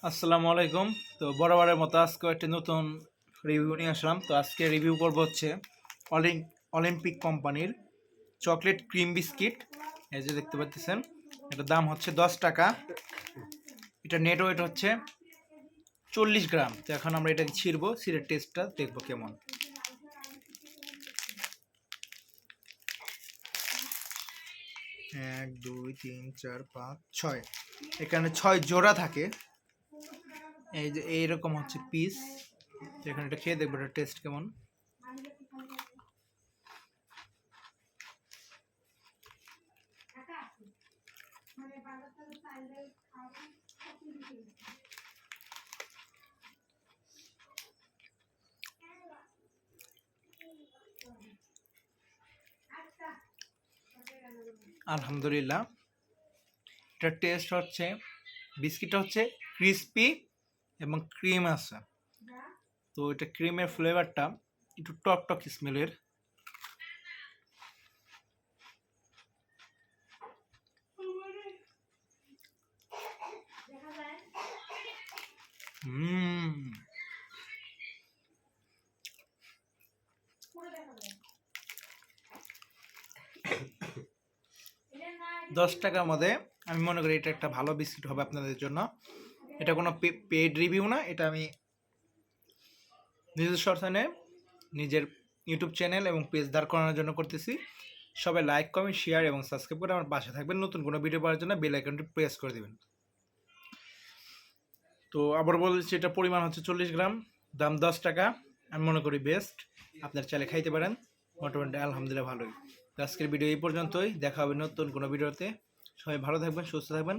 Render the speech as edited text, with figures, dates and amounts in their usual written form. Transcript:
আসসালামু আলাইকুম। তো বরাবরের মতো আজকে একটা নতুন রিভিউ নিয়ে আসলাম। তো আজকে রিভিউ করব হচ্ছে অলিম্পিক কোম্পানির চকলেট ক্রিম বিস্কিট। এই যে দেখতে পাচ্ছেন, এটার দাম হচ্ছে 10 টাকা। এটা নেট ওয়েট হচ্ছে 40 গ্রাম। তো এখন আমরা এটাকে ছিঁড়বো, ছিঁড়ে টেস্টটা দেখবো কেমন। এক দুই তিন চার পাঁচ ছয়, এখানে 6 জোড়া থাকে। এই যে এইরকম হচ্ছে পিস। এখানে এটা খেয়ে দেখবো এটা টেস্ট কেমন। আলহামদুলিল্লাহ, এটার টেস্ট হচ্ছে, বিস্কিটটা হচ্ছে ক্রিস্পি এবং ক্রিম আছে। তো এটা ক্রিমের ফ্লেভারটা একটু টক টক স্মেলের। হুম 10 টাকার মধ্যে আমি মনে করি এটা একটা ভালো বিস্কিট হবে আপনাদের জন্য। এটা কোনো পেড রিভিউ না, এটা আমি নিজস্ব অর্থায়নে নিজের ইউটিউব চ্যানেল এবং পেজ দাঁড় করানোর জন্য করতেছি। সবাই লাইক কমেন্ট শেয়ার এবং সাবস্ক্রাইব করে আমার পাশে থাকবেন। নতুন কোনো ভিডিও পাওয়ার জন্য বেল আইকনটি প্রেস করে দেবেন। তো আবার বলছি, এটা পরিমাণ হচ্ছে 40 গ্রাম, দাম 10 টাকা। আমি মনে করি বেস্ট, আপনারা চাইলে খাইতে পারেন। মোটামুটি আলহামদুলিল্লাহ ভালোই। তো আজকের ভিডিও এই পর্যন্তই, দেখা হবে নতুন কোনো ভিডিওতে। সবাই ভালো থাকবেন, সুস্থ থাকবেন।